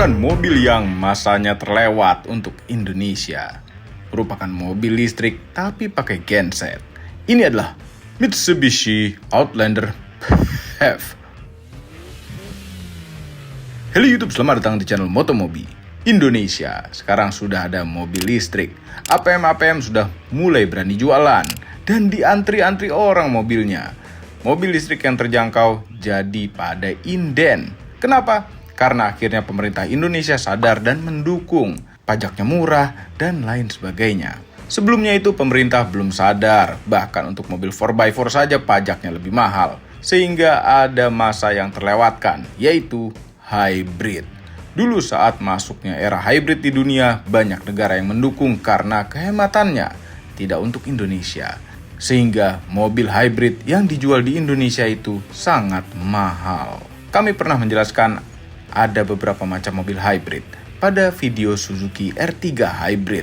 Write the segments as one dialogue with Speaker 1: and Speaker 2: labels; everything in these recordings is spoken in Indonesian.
Speaker 1: bukan mobil yang masanya terlewat untuk Indonesia. Merupakan mobil listrik tapi pakai genset. Ini adalah Mitsubishi Outlander PHEV. Halo YouTube, selamat datang di channel Motomobi Indonesia. Sekarang sudah ada mobil listrik. APM sudah mulai berani jualan dan diantri-antri orang mobilnya. Mobil listrik yang terjangkau jadi pada inden. Kenapa? Karena akhirnya pemerintah Indonesia sadar dan mendukung. Pajaknya murah dan lain sebagainya. Sebelumnya itu pemerintah belum sadar, bahkan untuk mobil 4x4 saja pajaknya lebih mahal. Sehingga ada masa yang terlewatkan, yaitu hybrid. Dulu saat masuknya era hybrid di dunia, banyak negara yang mendukung karena kehematannya, tidak untuk Indonesia. Sehingga mobil hybrid yang dijual di Indonesia itu sangat mahal. Kami pernah menjelaskan ada beberapa macam mobil hybrid pada video Suzuki R3 Hybrid.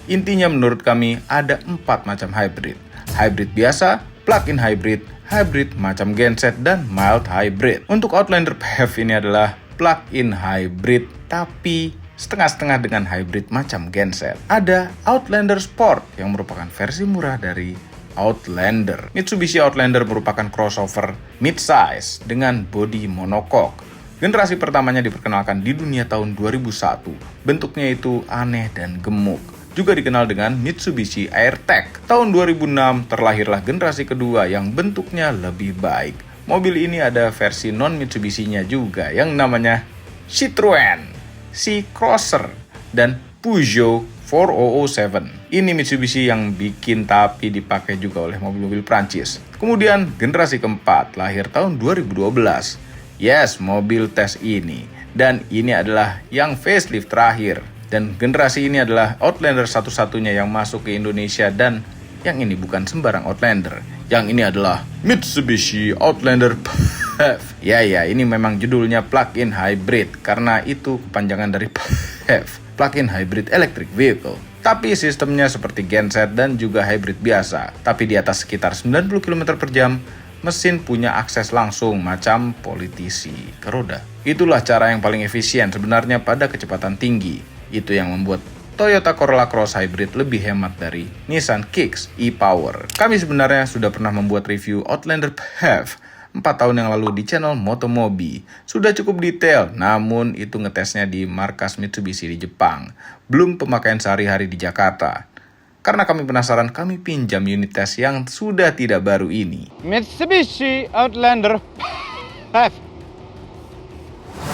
Speaker 1: Intinya menurut kami ada 4 macam hybrid. Hybrid biasa, plug-in hybrid, hybrid macam genset, dan mild hybrid. Untuk Outlander PHEV ini adalah plug-in hybrid tapi setengah-setengah dengan hybrid macam genset. Ada Outlander Sport yang merupakan versi murah dari Outlander. Mitsubishi Outlander merupakan crossover mid-size dengan bodi monocoque. Generasi pertamanya diperkenalkan di dunia tahun 2001. Bentuknya itu aneh dan gemuk. Juga dikenal dengan Mitsubishi AirTech. Tahun 2006 terlahirlah generasi kedua yang bentuknya lebih baik. Mobil ini ada versi non-Mitsubishi-nya juga yang namanya Citroen, C-Crosser, dan Peugeot 4007. Ini Mitsubishi yang bikin tapi dipakai juga oleh mobil-mobil Prancis. Kemudian generasi keempat lahir tahun 2012. Yes, mobil tes ini. Dan ini adalah yang facelift terakhir. Dan generasi ini adalah Outlander satu-satunya yang masuk ke Indonesia. Dan yang ini bukan sembarang Outlander. Yang ini adalah Mitsubishi Outlander PHEV. Ya, ini memang judulnya plug-in hybrid. Karena itu kepanjangan dari PHEV, plug-in hybrid electric vehicle. Tapi sistemnya seperti genset dan juga hybrid biasa. Tapi di atas sekitar 90 km per jam. Mesin punya akses langsung macam politisi ke roda. Itulah cara yang paling efisien sebenarnya pada kecepatan tinggi. Itu yang membuat Toyota Corolla Cross Hybrid lebih hemat dari Nissan Kicks e-Power. Kami sebenarnya sudah pernah membuat review Outlander PHEV 4 tahun yang lalu di channel Motomobi. Sudah cukup detail, namun itu ngetesnya di markas Mitsubishi di Jepang. Belum pemakaian sehari-hari di Jakarta. Karena kami penasaran, kami pinjam unit tes yang sudah tidak baru ini.
Speaker 2: Mitsubishi Outlander PHEV.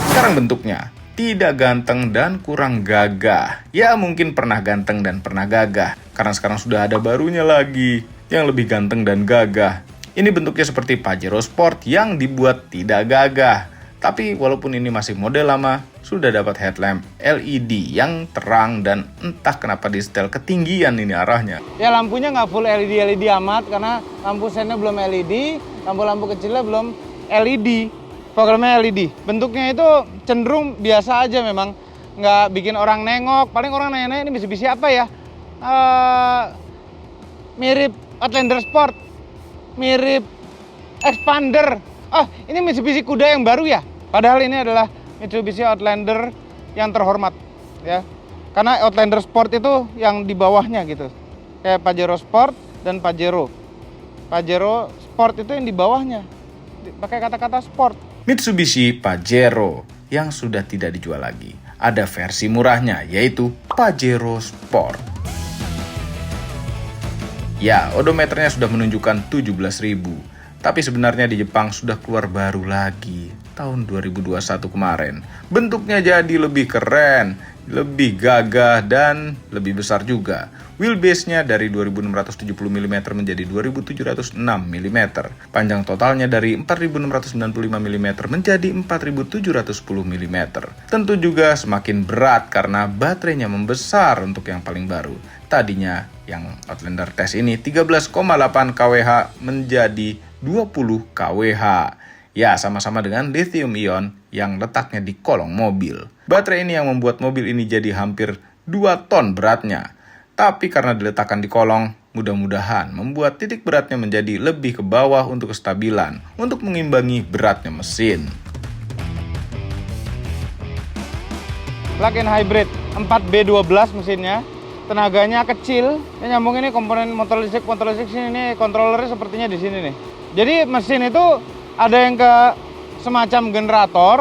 Speaker 1: Sekarang bentuknya tidak ganteng dan kurang gagah. Ya mungkin pernah ganteng dan pernah gagah. Karena sekarang sudah ada barunya lagi yang lebih ganteng dan gagah. Ini bentuknya seperti Pajero Sport yang dibuat tidak gagah. Tapi walaupun ini masih model lama, sudah dapat headlamp LED yang terang dan entah kenapa di setel ketinggian ini arahnya.
Speaker 2: Ya lampunya nggak full LED amat karena lampu sennya belum LED, lampu-lampu kecilnya belum LED, fogglamnya LED. Bentuknya itu cenderung biasa aja memang, nggak bikin orang nengok. Paling orang nanya-nanya ini Mitsubishi apa ya? Mirip Outlander Sport, mirip Expander. Oh, ini Mitsubishi kuda yang baru ya? Padahal ini adalah Mitsubishi Outlander yang terhormat, ya. Karena Outlander Sport itu yang di bawahnya gitu. Kayak Pajero Sport dan Pajero. Pajero Sport itu yang di bawahnya. Pakai kata-kata sport.
Speaker 1: Mitsubishi Pajero yang sudah tidak dijual lagi. Ada versi murahnya, yaitu Pajero Sport. Ya, odometernya sudah menunjukkan 17.000. Tapi sebenarnya di Jepang sudah keluar baru lagi tahun 2021 kemarin. Bentuknya jadi lebih keren, lebih gagah dan lebih besar juga. Wheelbase-nya dari 2670 mm menjadi 2706 mm. Panjang totalnya dari 4695 mm menjadi 4710 mm. Tentu juga semakin berat karena baterainya membesar untuk yang paling baru. Tadinya yang Outlander tes ini 13,8 kWh menjadi 20 kWh. Ya, sama-sama dengan lithium ion yang letaknya di kolong mobil. Baterai ini yang membuat mobil ini jadi hampir 2 ton beratnya. Tapi karena diletakkan di kolong, mudah-mudahan membuat titik beratnya menjadi lebih ke bawah untuk kestabilan, untuk mengimbangi beratnya mesin.
Speaker 2: plug-in hybrid 4B12 mesinnya. Tenaganya kecil. Ini nyambung ini komponen motor listrik sini nih, kontrolernya sepertinya di sini nih. Jadi mesin itu ada yang ke semacam generator,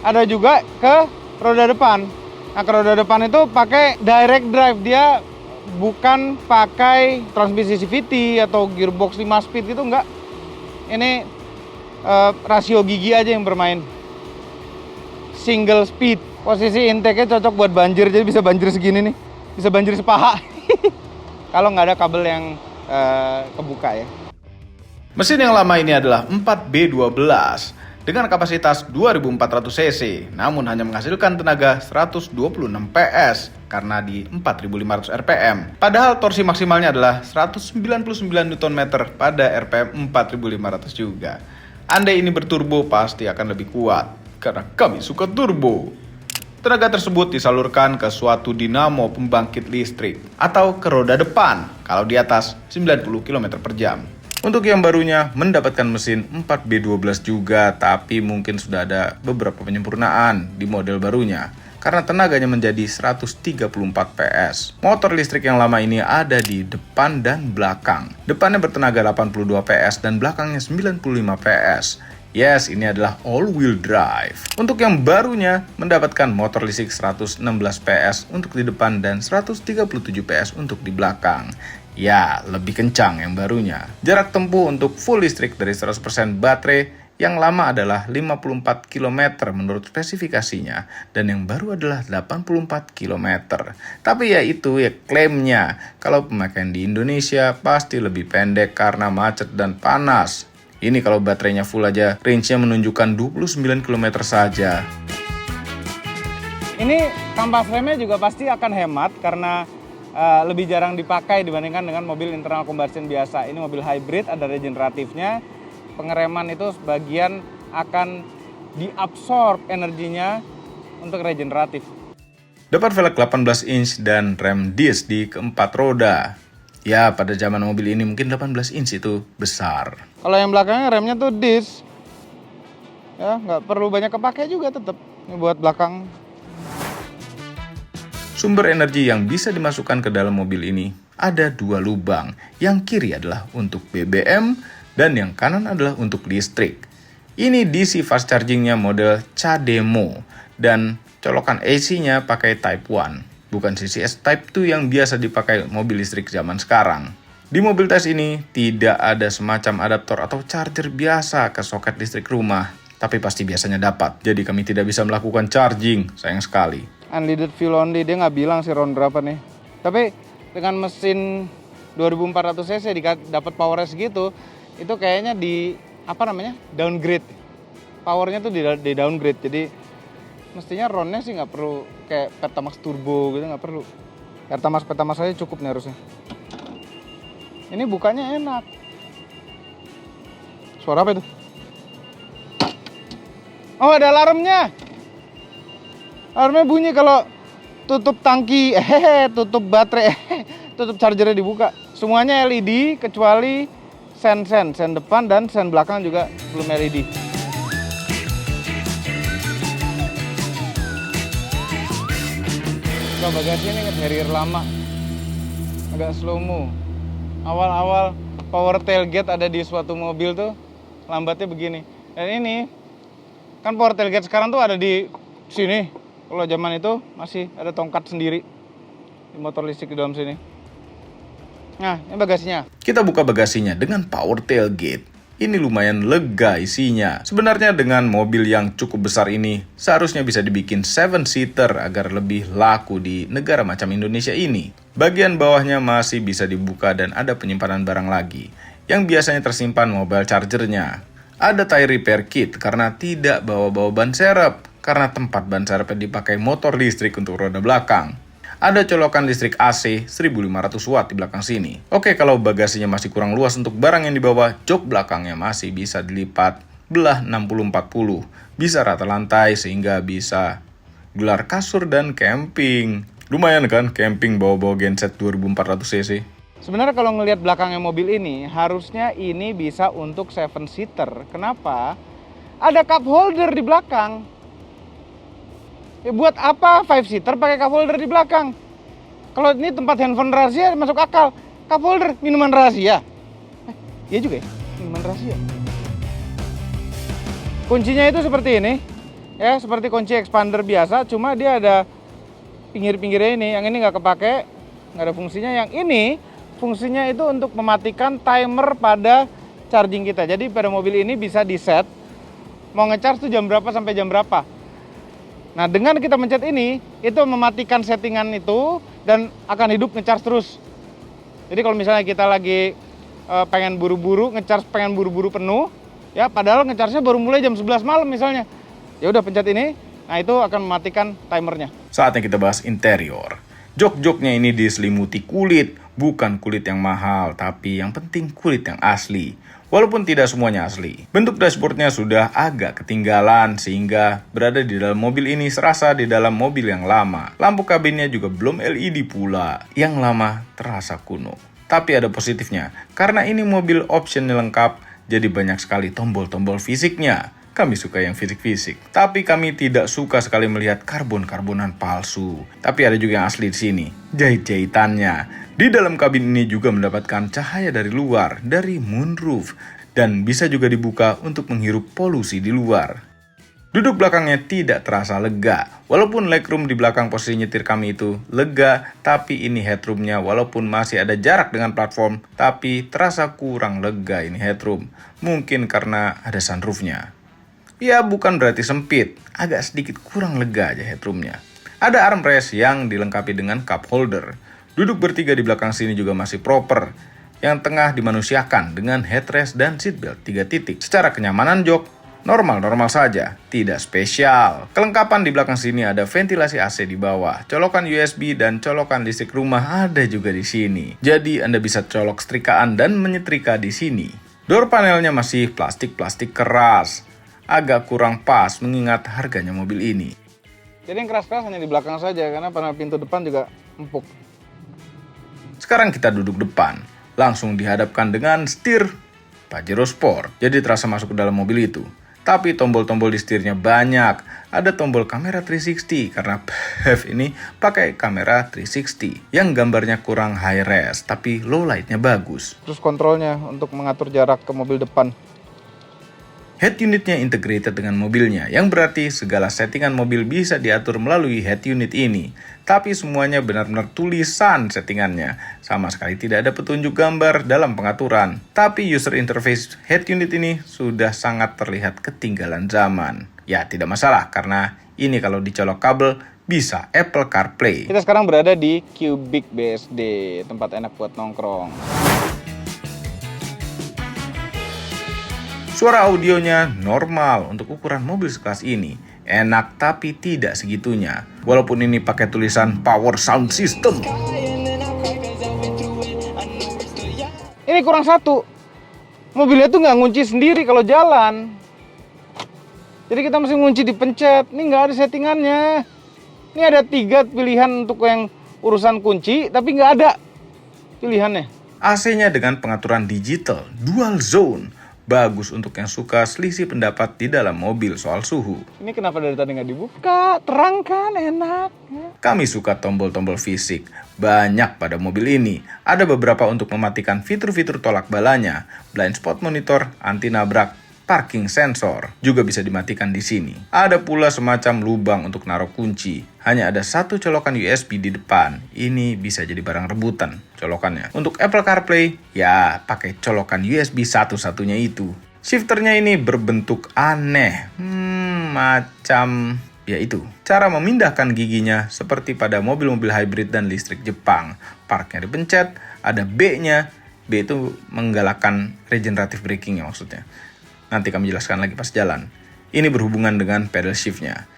Speaker 2: ada juga ke roda depan. Nah, ke roda depan itu pakai direct drive, dia bukan pakai transmisi CVT atau gearbox 5 speed gitu, enggak. Ini rasio gigi aja yang bermain. Single speed. Posisi intake-nya cocok buat banjir, jadi bisa banjir segini nih. Bisa banjir sepaha. Kalau nggak ada kabel yang kebuka ya.
Speaker 1: Mesin yang lama ini adalah 4B12 dengan kapasitas 2400 cc, namun hanya menghasilkan tenaga 126 PS karena di 4500 rpm. Padahal torsi maksimalnya adalah 199 Nm pada rpm 4500 juga. Andai ini berturbo pasti akan lebih kuat karena kami suka turbo. Tenaga tersebut disalurkan ke suatu dinamo pembangkit listrik atau ke roda depan kalau di atas 90 km per jam. Untuk yang barunya mendapatkan mesin 4B12 juga, tapi mungkin sudah ada beberapa penyempurnaan di model barunya karena tenaganya menjadi 134 PS. Motor listrik yang lama ini ada di depan dan belakang. Depannya bertenaga 82 PS dan belakangnya 95 PS. Yes, ini adalah all-wheel drive. Untuk yang barunya mendapatkan motor listrik 116 PS untuk di depan dan 137 PS untuk di belakang. Ya, lebih kencang yang barunya. Jarak tempuh untuk full listrik dari 100% baterai yang lama adalah 54 km menurut spesifikasinya dan yang baru adalah 84 km. Tapi ya itu ya klaimnya. Kalau pemakaian di Indonesia pasti lebih pendek karena macet dan panas. Ini kalau baterainya full aja, range-nya menunjukkan 29 km saja.
Speaker 2: Ini kampas remnya juga pasti akan hemat karena lebih jarang dipakai dibandingkan dengan mobil internal combustion biasa. Ini mobil hybrid, ada regeneratifnya. Pengereman itu sebagian akan diabsorb energinya untuk regeneratif.
Speaker 1: Dapat velg 18 inch dan rem disc di keempat roda. Ya, pada zaman mobil ini mungkin 18 inch itu besar.
Speaker 2: Kalau yang belakangnya remnya tuh disc, ya nggak perlu banyak kepake juga tetap. Ini buat belakang.
Speaker 1: Sumber energi yang bisa dimasukkan ke dalam mobil ini ada dua lubang. Yang kiri adalah untuk BBM dan yang kanan adalah untuk listrik. Ini DC fast chargingnya model CHAdeMO dan colokan AC-nya pakai Type 1. Bukan CCS Type 2 yang biasa dipakai mobil listrik zaman sekarang. Di mobil tes ini tidak ada semacam adaptor atau charger biasa ke soket listrik rumah, tapi pasti biasanya dapat. Jadi kami tidak bisa melakukan charging, sayang sekali.
Speaker 2: Unleaded fuel only, dia nggak bilang sih round berapa nih. Tapi dengan mesin 2400 cc dapat powernya segitu, itu kayaknya downgrade. Powernya tuh di downgrade, jadi mestinya roundnya sih nggak perlu kayak Pertamax Turbo gitu, nggak perlu. Pertamax aja cukup nih harusnya. Ini bukanya enak. Suara apa itu? Oh, ada alarmnya. Alarmnya bunyi kalau tutup tangki, tutup baterai, tutup chargernya dibuka. Semuanya LED kecuali sen depan dan sen belakang juga belum LED. Coba bagasinya ini carrier lama, agak slow-mo. Awal-awal power tailgate ada di suatu mobil tuh lambatnya begini. Dan ini kan power tailgate sekarang tuh ada di sini. Kalau zaman itu masih ada tongkat sendiri di motor listrik di dalam sini. Nah, ini bagasinya.
Speaker 1: Kita buka bagasinya dengan power tailgate. Ini lumayan lega isinya. Sebenarnya dengan mobil yang cukup besar ini, seharusnya bisa dibikin 7-seater agar lebih laku di negara macam Indonesia ini. Bagian bawahnya masih bisa dibuka dan ada penyimpanan barang lagi, yang biasanya tersimpan mobile chargernya. Ada tire repair kit karena tidak bawa-bawa ban serep, karena tempat ban serepnya dipakai motor listrik untuk roda belakang. Ada colokan listrik AC 1500 watt di belakang sini. Oke, kalau bagasinya masih kurang luas untuk barang yang dibawa, jok belakangnya masih bisa dilipat belah 60-40. Bisa rata lantai sehingga bisa gelar kasur dan camping. Lumayan kan camping bawa-bawa genset 2400 cc.
Speaker 2: Sebenarnya kalau ngelihat belakangnya mobil ini, harusnya ini bisa untuk 7-seater. Kenapa? Ada cup holder di belakang. Ya buat apa 5-seater pakai cup holder di belakang? Kalau ini tempat handphone rahasia masuk akal. Cup holder, minuman rahasia. Iya juga ya, minuman rahasia. Kuncinya itu seperti ini. Ya, seperti kunci expander biasa, cuma dia ada pinggir-pinggirnya ini. Yang ini nggak kepake, nggak ada fungsinya. Yang ini fungsinya itu untuk mematikan timer pada charging kita. Jadi pada mobil ini bisa di set mau ngecharge tuh jam berapa sampai jam berapa. Nah, dengan kita mencet ini, itu mematikan settingan itu dan akan hidup ngecharge terus. Jadi kalau misalnya kita lagi pengen buru-buru ngecharge, pengen buru-buru penuh, ya padahal ngecharge-nya baru mulai jam 11 malam misalnya. Ya udah pencet ini, nah itu akan mematikan timernya.
Speaker 1: Saatnya kita bahas interior. Jok-joknya ini diselimuti kulit, bukan kulit yang mahal, tapi yang penting kulit yang asli. Walaupun tidak semuanya asli. Bentuk dashboardnya sudah agak ketinggalan sehingga berada di dalam mobil ini serasa di dalam mobil yang lama. Lampu kabinnya juga belum LED pula, yang lama terasa kuno. Tapi ada positifnya, karena ini mobil optionnya lengkap, jadi banyak sekali tombol-tombol fisiknya. Kami suka yang fisik-fisik, tapi kami tidak suka sekali melihat karbon-karbonan palsu. Tapi ada juga yang asli di sini, jahit-jahitannya. Di dalam kabin ini juga mendapatkan cahaya dari luar, dari moonroof, dan bisa juga dibuka untuk menghirup polusi di luar. Duduk belakangnya tidak terasa lega, walaupun legroom di belakang posisi nyetir kami itu lega, tapi ini headroomnya walaupun masih ada jarak dengan platform, tapi terasa kurang lega ini headroom. Mungkin karena ada sunroofnya. Ya bukan berarti sempit, agak sedikit kurang lega aja headroomnya. Ada armrest yang dilengkapi dengan cup holder. Duduk bertiga di belakang sini juga masih proper. Yang tengah dimanusiakan dengan headrest dan seatbelt 3 titik. Secara kenyamanan jok, normal-normal saja, tidak spesial. Kelengkapan di belakang sini ada ventilasi AC di bawah, colokan USB dan colokan listrik rumah ada juga di sini. Jadi Anda bisa colok setrikaan dan menyetrika di sini. Door panelnya masih plastik-plastik keras. Agak kurang pas mengingat harganya mobil ini.
Speaker 2: Jadi yang keras-keras hanya di belakang saja karena panel pintu depan juga empuk.
Speaker 1: Sekarang kita duduk depan, langsung dihadapkan dengan setir Pajero Sport. Jadi terasa masuk ke dalam mobil itu. Tapi tombol-tombol di setirnya banyak. Ada tombol kamera 360 karena PHEV ini pakai kamera 360 yang gambarnya kurang high res tapi low lightnya bagus.
Speaker 2: Terus kontrolnya untuk mengatur jarak ke mobil depan.
Speaker 1: Head unitnya integrated dengan mobilnya, yang berarti segala settingan mobil bisa diatur melalui head unit ini. Tapi semuanya benar-benar tulisan settingannya. Sama sekali tidak ada petunjuk gambar dalam pengaturan. Tapi user interface head unit ini sudah sangat terlihat ketinggalan zaman. Ya tidak masalah, karena ini kalau dicolok kabel bisa Apple CarPlay.
Speaker 2: Kita sekarang berada di Cubic BSD, tempat enak buat nongkrong.
Speaker 1: Suara audionya normal untuk ukuran mobil sekelas ini. Enak tapi tidak segitunya. Walaupun ini pakai tulisan Power Sound System.
Speaker 2: Ini kurang satu. Mobilnya tuh nggak ngunci sendiri kalau jalan. Jadi kita mesti ngunci dipencet. Ini nggak ada settingannya. Ini ada 3 pilihan untuk yang urusan kunci, tapi nggak ada pilihannya.
Speaker 1: AC-nya dengan pengaturan digital, dual zone. Bagus untuk yang suka selisih pendapat di dalam mobil soal suhu.
Speaker 2: Ini kenapa dari tadi nggak dibuka? Terang kan, enak.
Speaker 1: Kami suka tombol-tombol fisik. Banyak pada mobil ini. Ada beberapa untuk mematikan fitur-fitur tolak balanya, blind spot monitor, anti nabrak, parking sensor. Juga bisa dimatikan di sini. Ada pula semacam lubang untuk naruh kunci. Hanya ada satu colokan USB di depan. Ini bisa jadi barang rebutan colokannya. Untuk Apple CarPlay, ya pakai colokan USB satu-satunya itu. Shifternya ini berbentuk aneh. Macam ya itu. Cara memindahkan giginya seperti pada mobil-mobil hybrid dan listrik Jepang. Parknya dipencet, ada B-nya. B itu menggalakkan regenerative braking ya maksudnya. Nanti kami jelaskan lagi pas jalan. Ini berhubungan dengan pedal shift-nya.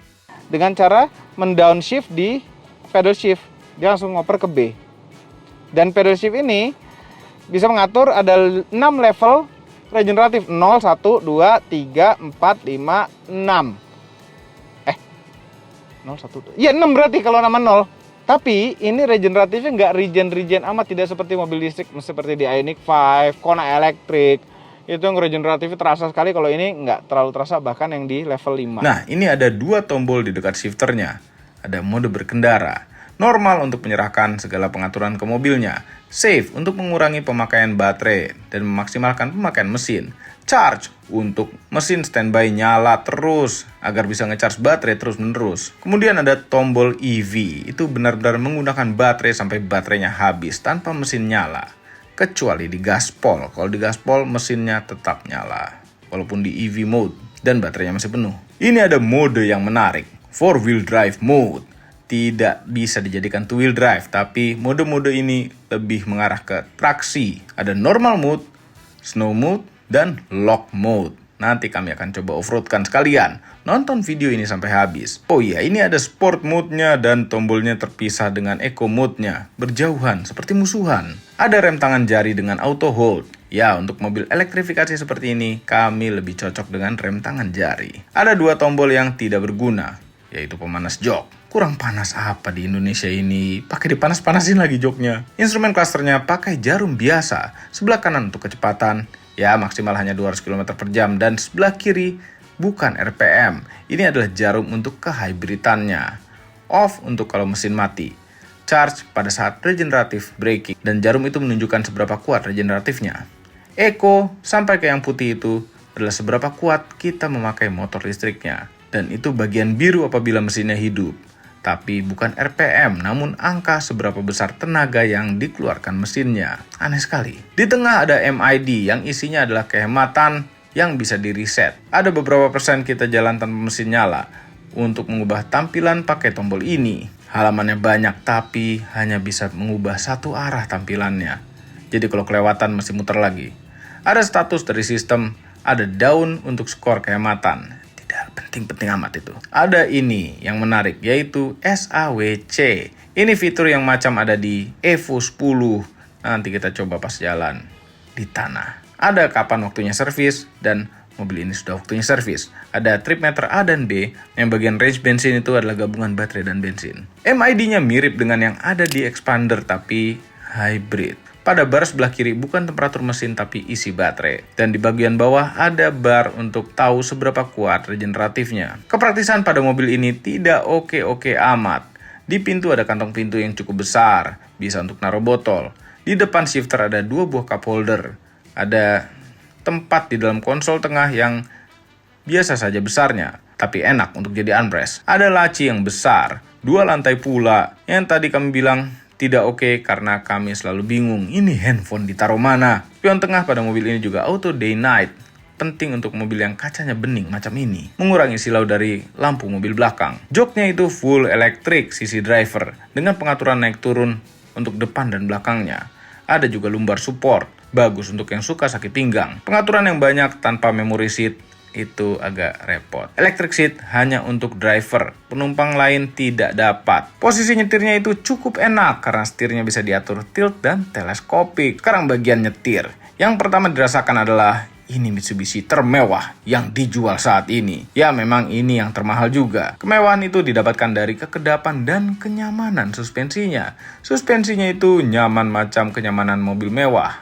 Speaker 2: Dengan cara mendownshift di pedal shift, dia langsung ngoper ke B. Dan pedal shift ini bisa mengatur ada 6 level regeneratif. 0, 1, 2, 3, 4, 5, 6. 0, 1, 2. Ya 6 berarti kalau nama 0. Tapi ini regeneratifnya nggak regen amat. Tidak seperti mobil listrik seperti di Ioniq 5, Kona Electric. Itu yang regeneratifnya terasa sekali, kalau ini nggak terlalu terasa, bahkan yang di level 5.
Speaker 1: Nah, ini ada 2 tombol di dekat shifternya. Ada mode berkendara, normal untuk menyerahkan segala pengaturan ke mobilnya, safe untuk mengurangi pemakaian baterai dan memaksimalkan pemakaian mesin, charge untuk mesin standby nyala terus agar bisa ngecharge baterai terus-menerus. Kemudian ada tombol EV, itu benar-benar menggunakan baterai sampai baterainya habis tanpa mesin nyala. Kecuali di gaspol, kalau di gaspol mesinnya tetap nyala walaupun di EV mode dan baterainya masih penuh. Ini ada mode yang menarik, 4-wheel drive mode. Tidak bisa dijadikan 2-wheel drive, tapi mode-mode ini lebih mengarah ke traksi. Ada normal mode, snow mode, dan lock mode. Nanti kami akan coba off-roadkan sekalian. Nonton video ini sampai habis. Oh iya, ini ada sport mode-nya dan tombolnya terpisah dengan eco mode-nya. Berjauhan, seperti musuhan. Ada rem tangan jari dengan auto hold. Ya, untuk mobil elektrifikasi seperti ini, kami lebih cocok dengan rem tangan jari. Ada 2 tombol yang tidak berguna, yaitu pemanas jok. Kurang panas apa di Indonesia ini? Pakai dipanas-panasin lagi joknya. Instrumen clusternya pakai jarum biasa. Sebelah kanan untuk kecepatan, ya maksimal hanya 200 km per jam. Dan sebelah kiri bukan RPM. Ini adalah jarum untuk kehybridannya. Off untuk kalau mesin mati. Charge pada saat regeneratif braking. Dan jarum itu menunjukkan seberapa kuat regeneratifnya. Eco sampai ke yang putih itu adalah seberapa kuat kita memakai motor listriknya. Dan itu bagian biru apabila mesinnya hidup. Tapi bukan RPM, namun angka seberapa besar tenaga yang dikeluarkan mesinnya. Aneh sekali. Di tengah ada MID yang isinya adalah kehematan yang bisa di reset. Ada beberapa persen kita jalan tanpa mesin nyala. Untuk mengubah tampilan pakai tombol ini. Halamannya banyak tapi hanya bisa mengubah satu arah tampilannya. Jadi kalau kelewatan mesti muter lagi. Ada status dari sistem, ada down untuk skor kehematan. Tidak penting-penting amat itu. Ada ini yang menarik, yaitu SAWC. Ini fitur yang macam ada di Evo 10. Nanti kita coba pas jalan di tanah. Ada kapan waktunya servis, dan mobil ini sudah waktunya servis. Ada trip meter A dan B, yang bagian range bensin itu adalah gabungan baterai dan bensin. MID-nya mirip dengan yang ada di Expander, tapi hybrid. Pada bar sebelah kiri bukan temperatur mesin tapi isi baterai. Dan di bagian bawah ada bar untuk tahu seberapa kuat regeneratifnya. Kepraktisan pada mobil ini tidak oke-oke amat. Di pintu ada kantong pintu yang cukup besar, bisa untuk naruh botol. Di depan shifter ada 2 buah cup holder. Ada tempat di dalam konsol tengah yang biasa saja besarnya, tapi enak untuk jadi armrest. Ada laci yang besar, 2 lantai pula, yang tadi kami bilang tidak oke karena kami selalu bingung ini handphone ditaruh mana. Spion tengah pada mobil ini juga auto day night. Penting untuk mobil yang kacanya bening macam ini. Mengurangi silau dari lampu mobil belakang. Joknya itu full elektrik sisi driver dengan pengaturan naik turun untuk depan dan belakangnya. Ada juga lumbar support. Bagus untuk yang suka sakit pinggang. Pengaturan yang banyak tanpa memory seat itu agak repot. Electric seat hanya untuk driver, penumpang lain tidak dapat. Posisi nyetirnya itu cukup enak karena setirnya bisa diatur tilt dan teleskopik. Sekarang bagian nyetir. Yang pertama dirasakan adalah ini Mitsubishi termewah yang dijual saat ini. Ya memang ini yang termahal juga. Kemewahan itu didapatkan dari kekedapan dan kenyamanan suspensinya. Suspensinya itu nyaman macam kenyamanan mobil mewah.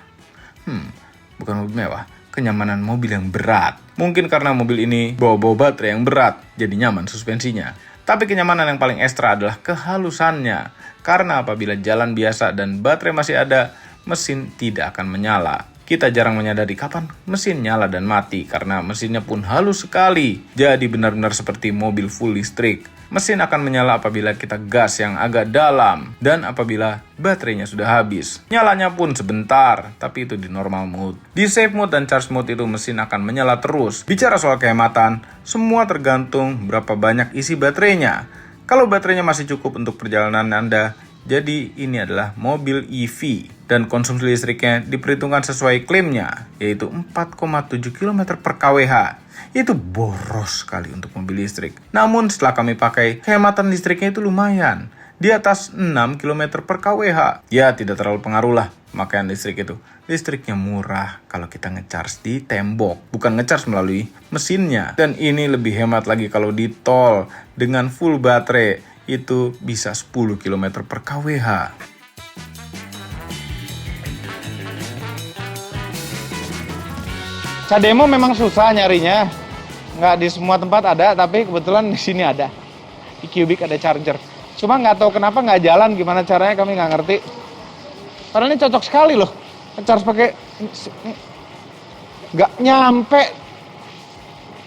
Speaker 1: Bukan mobil mewah. Kenyamanan mobil yang berat. Mungkin karena mobil ini bawa-bawa baterai yang berat, jadi nyaman suspensinya. Tapi kenyamanan yang paling ekstra adalah kehalusannya. Karena apabila jalan biasa dan baterai masih ada, mesin tidak akan menyala. Kita jarang menyadari kapan mesin nyala dan mati, karena mesinnya pun halus sekali. Jadi benar-benar seperti mobil full listrik. Mesin akan menyala apabila kita gas yang agak dalam dan apabila baterainya sudah habis. Nyalanya pun sebentar, tapi itu di normal mode. Di safe mode dan charge mode itu mesin akan menyala terus. Bicara soal kehematan, semua tergantung berapa banyak isi baterainya. Kalau baterainya masih cukup untuk perjalanan Anda, jadi ini adalah mobil EV dan konsumsi listriknya diperhitungkan sesuai klaimnya, yaitu 4,7 km per kWh. Itu boros sekali untuk mobil listrik. Namun setelah kami pakai, kehematan listriknya itu lumayan. Di atas 6 km per kWh. Ya tidak terlalu pengaruh lah pemakaian listrik itu. Listriknya murah kalau kita ngecharge di tembok, bukan ngecharge melalui mesinnya. Dan ini lebih hemat lagi kalau di tol dengan full baterai. Itu bisa 10 km per kWh.
Speaker 2: Cademo memang susah nyarinya. Nggak di semua tempat ada, tapi kebetulan di sini ada. Di Cubic ada charger. Cuma nggak tahu kenapa nggak jalan, gimana caranya kami nggak ngerti. Padahal ini cocok sekali loh, ngecharge pakai nggak nyampe.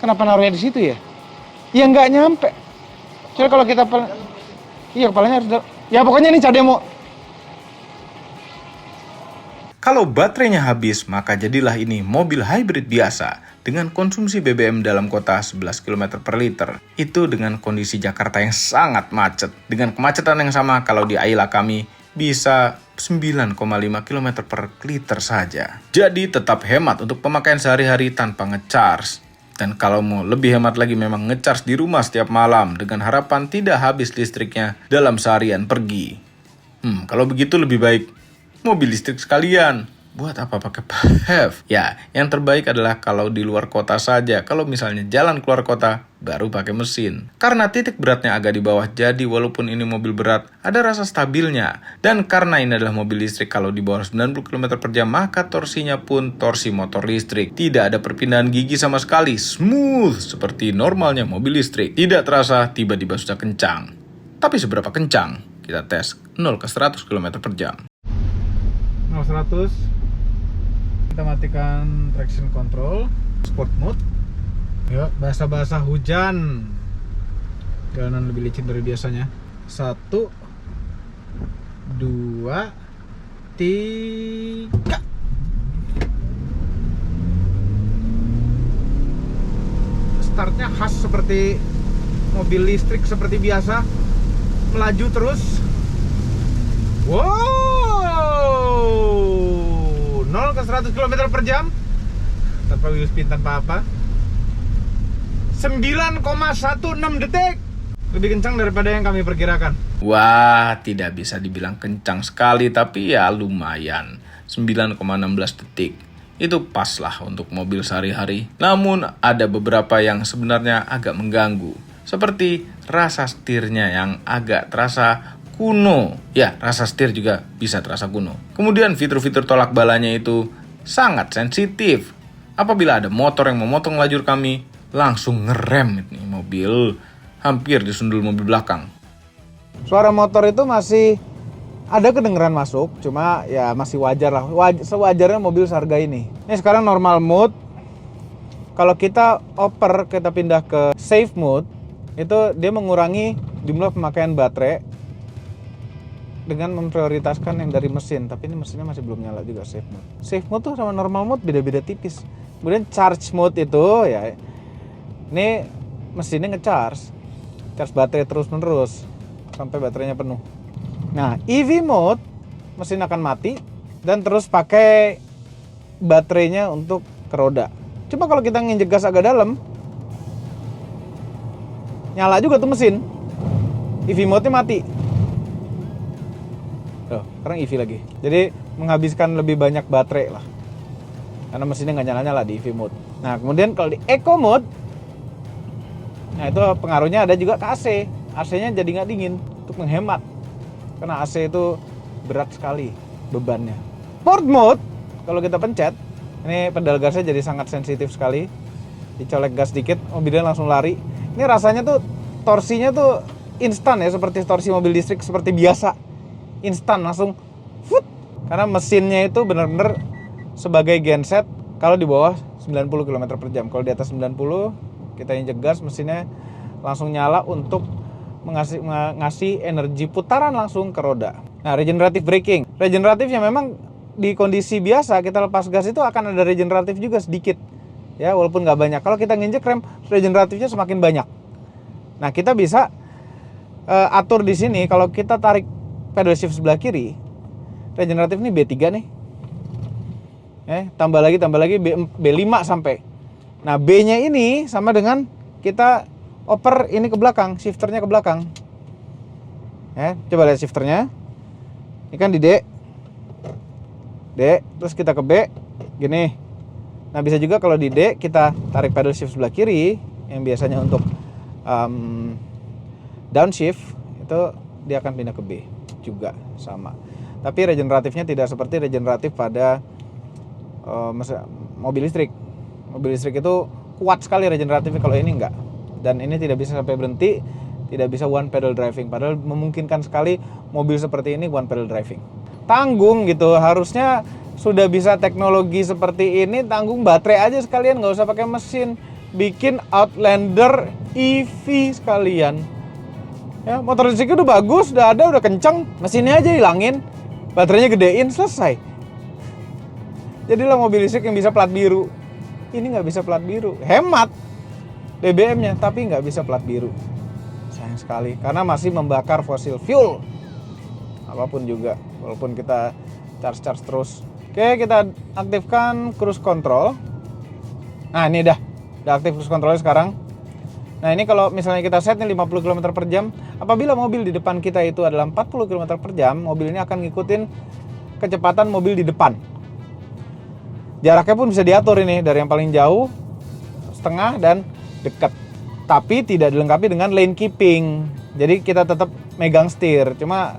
Speaker 2: Kenapa naruhnya di situ ya? Ya nggak nyampe. Soalnya kalau kita iya kepalanya harus ya pokoknya ini cademo.
Speaker 1: Kalau baterainya habis, maka jadilah ini mobil hybrid biasa dengan konsumsi BBM dalam kota 11 km per liter. Itu dengan kondisi Jakarta yang sangat macet. Dengan kemacetan yang sama kalau di Ayla kami bisa 9,5 km per liter saja. Jadi tetap hemat untuk pemakaian sehari-hari tanpa ngecharge. Dan kalau mau lebih hemat lagi memang ngecharge di rumah setiap malam dengan harapan tidak habis listriknya dalam seharian pergi. Kalau begitu lebih baik mobil listrik sekalian. Buat apa pakai PHEV? Ya, yang terbaik adalah kalau di luar kota saja. Kalau misalnya jalan keluar kota, baru pakai mesin. Karena titik beratnya agak di bawah, jadi walaupun ini mobil berat, ada rasa stabilnya. Dan karena ini adalah mobil listrik, kalau di bawah 90 km per jam, maka torsinya pun torsi motor listrik. Tidak ada perpindahan gigi sama sekali, smooth seperti normalnya mobil listrik. Tidak terasa tiba-tiba sudah kencang. Tapi seberapa kencang? Kita tes 0 ke 100 km per jam.
Speaker 2: 0-100. Kita matikan traction control, sport mode. Yuk, basah-basah hujan. Jalanan lebih licin dari biasanya. 1, 2, 3. Startnya khas seperti mobil listrik seperti biasa. Melaju terus. Wow, 0 ke 100 km per jam tanpa wheel spin, tanpa apa. 9,16 detik. Lebih kencang daripada yang kami perkirakan.
Speaker 1: Wah, tidak bisa dibilang kencang sekali, tapi ya lumayan. 9,16 detik. Itu pas lah untuk mobil sehari-hari. Namun ada beberapa yang sebenarnya agak mengganggu. Seperti rasa setirnya yang agak terasa kuno. Ya, rasa setir juga bisa terasa kuno. Kemudian fitur-fitur tolak balanya itu sangat sensitif. Apabila ada motor yang memotong lajur kami, langsung ngerem ini mobil. Hampir disundul mobil belakang.
Speaker 2: Suara motor itu masih ada kedengeran masuk, cuma ya masih wajar lah. Sewajarnya mobil seharga ini. Ini sekarang normal mode. Kalau kita kita pindah ke safe mode, itu dia mengurangi jumlah pemakaian baterai dengan memprioritaskan yang dari mesin. Tapi ini mesinnya masih belum nyala juga safe mode. Safe mode tuh sama normal mode beda-beda tipis. Kemudian charge mode itu ya, ini mesinnya ngecharge, charge baterai terus-menerus sampai baterainya penuh. Nah, EV mode mesin akan mati dan terus pakai baterainya untuk ke roda. Cuma kalau kita nginjek gas agak dalam, nyala juga tuh mesin. EV mode-nya mati. Sekarang EV lagi. Jadi menghabiskan lebih banyak baterai lah. Karena mesinnya nggak nyala-nyala di EV mode. Nah, kemudian kalau di Eco mode, nah itu pengaruhnya ada juga ke AC. AC-nya jadi nggak dingin untuk menghemat. Karena AC itu berat sekali bebannya. Sport mode, kalau kita pencet, ini pedal gasnya jadi sangat sensitif sekali. Dicolek gas dikit, mobilnya langsung lari. Ini rasanya tuh torsinya tuh instan ya, seperti torsi mobil listrik seperti biasa. Instan langsung foot. Karena mesinnya itu benar-benar sebagai genset kalau di bawah 90 km per jam. Kalau di atas 90 kita injek gas, mesinnya langsung nyala untuk ngasih energi putaran langsung ke roda. Nah, regenerative braking. Regeneratifnya memang di kondisi biasa kita lepas gas itu akan ada regeneratif juga sedikit. Ya, walaupun nggak banyak. Kalau kita nginjek rem, regeneratifnya semakin banyak. Nah, kita bisa atur di sini kalau kita tarik pedal shift sebelah kiri, regeneratif ini B3 nih. Tambah lagi B5 sampai. Nah, B-nya ini sama dengan kita oper ini ke belakang, shifternya ke belakang. Coba lihat shifternya. Ini kan di D, terus kita ke B, gini. Nah, bisa juga kalau di D kita tarik pedal shift sebelah kiri, yang biasanya untuk downshift, itu dia akan pindah ke B juga sama. Tapi regeneratifnya tidak seperti regeneratif pada mobil listrik. Mobil listrik itu kuat sekali regeneratifnya, kalau ini enggak. Dan ini tidak bisa sampai berhenti, tidak bisa one pedal driving. Padahal memungkinkan sekali mobil seperti ini one pedal driving. Tanggung gitu, harusnya sudah bisa teknologi seperti ini, tanggung baterai aja sekalian, nggak usah pakai mesin. Bikin Outlander EV sekalian. Ya, motor listrik udah bagus, udah ada, udah kenceng, mesinnya aja hilangin, baterainya gedein, selesai. Jadilah mobil listrik yang bisa plat biru. Ini nggak bisa plat biru, hemat BBM-nya, tapi nggak bisa plat biru. Sayang sekali, karena masih membakar fosil fuel. Apapun juga, walaupun kita charge terus. Oke, kita aktifkan cruise control. Nah, ini udah aktif cruise control sekarang. Nah, ini kalau misalnya kita set nih 50 km per jam, apabila mobil di depan kita itu adalah 40 km per jam, mobil ini akan ngikutin kecepatan mobil di depan. Jaraknya pun bisa diatur ini, dari yang paling jauh, setengah, dan dekat. Tapi tidak dilengkapi dengan lane keeping. Jadi kita tetap megang setir. Cuma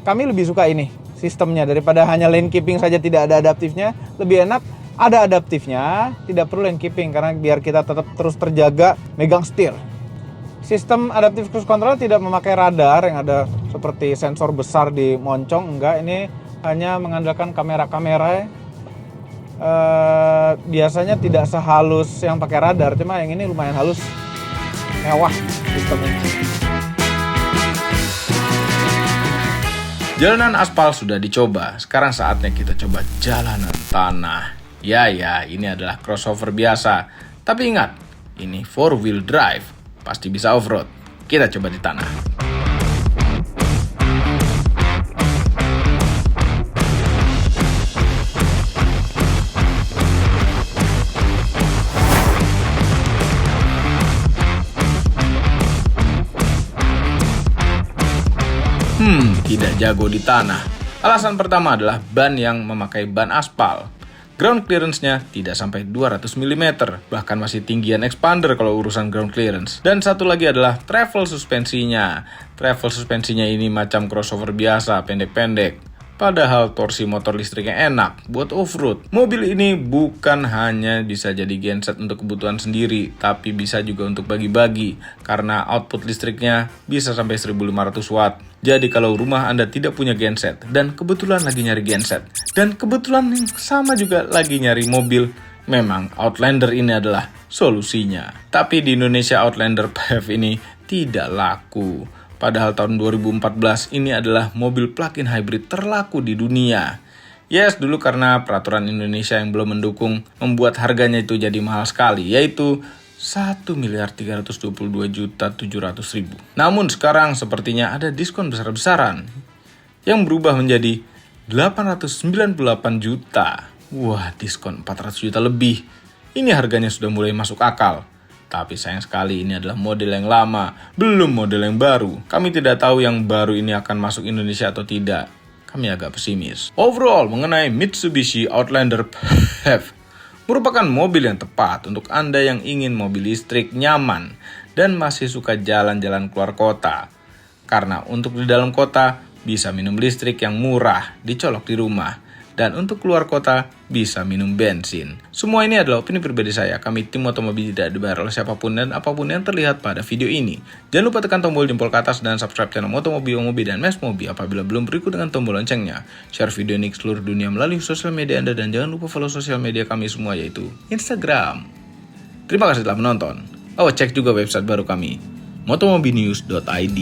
Speaker 2: kami lebih suka ini sistemnya, daripada hanya lane keeping saja tidak ada adaptifnya. Lebih enak ada adaptifnya, tidak perlu lane keeping, karena biar kita tetap terus terjaga megang setir. Sistem adaptive cruise control tidak memakai radar yang ada seperti sensor besar di moncong, enggak. Ini hanya mengandalkan kamera-kamera. Biasanya tidak sehalus yang pakai radar, cuma yang ini lumayan halus, mewah sistemnya.
Speaker 1: Jalanan aspal sudah dicoba, sekarang saatnya kita coba jalanan tanah. Ya, ini adalah crossover biasa. Tapi ingat, ini 4-wheel drive, pasti bisa off-road. Kita coba di tanah. Tidak jago di tanah. Alasan pertama adalah ban yang memakai ban aspal. Ground clearance-nya tidak sampai 200 mm, bahkan masih tinggian expander kalau urusan ground clearance. Dan satu lagi adalah travel suspensinya. Travel suspensinya ini macam crossover biasa, pendek-pendek. Padahal torsi motor listriknya enak buat off-road. Mobil ini bukan hanya bisa jadi genset untuk kebutuhan sendiri, tapi bisa juga untuk bagi-bagi, karena output listriknya bisa sampai 1500 watt. Jadi kalau rumah Anda tidak punya genset, dan kebetulan lagi nyari genset, dan kebetulan yang sama juga lagi nyari mobil, memang Outlander ini adalah solusinya. Tapi di Indonesia Outlander PHEV ini tidak laku. Padahal tahun 2014 ini adalah mobil plug-in hybrid terlaku di dunia. Yes, dulu karena peraturan Indonesia yang belum mendukung membuat harganya itu jadi mahal sekali, yaitu 1.322.700.000. Namun sekarang sepertinya ada diskon besar-besaran yang berubah menjadi 898 juta. Wah, diskon 400 juta lebih. Ini harganya sudah mulai masuk akal. Tapi sayang sekali ini adalah model yang lama, belum model yang baru. Kami tidak tahu yang baru ini akan masuk Indonesia atau tidak. Kami agak pesimis. Overall, mengenai Mitsubishi Outlander PHEV, merupakan mobil yang tepat untuk Anda yang ingin mobil listrik nyaman dan masih suka jalan-jalan keluar kota. Karena untuk di dalam kota, bisa minum listrik yang murah, dicolok di rumah. Dan untuk keluar kota, bisa minum bensin. Semua ini adalah opini pribadi saya. Kami tim Motomobi tidak dibayar oleh siapapun dan apapun yang terlihat pada video ini. Jangan lupa tekan tombol jempol ke atas dan subscribe channel Motomobi, Omobi, dan Mesmobi apabila belum berikut dengan tombol loncengnya. Share video ini ke seluruh dunia melalui sosial media Anda dan jangan lupa follow sosial media kami semua yaitu Instagram. Terima kasih telah menonton. Cek juga website baru kami, motomobinews.id.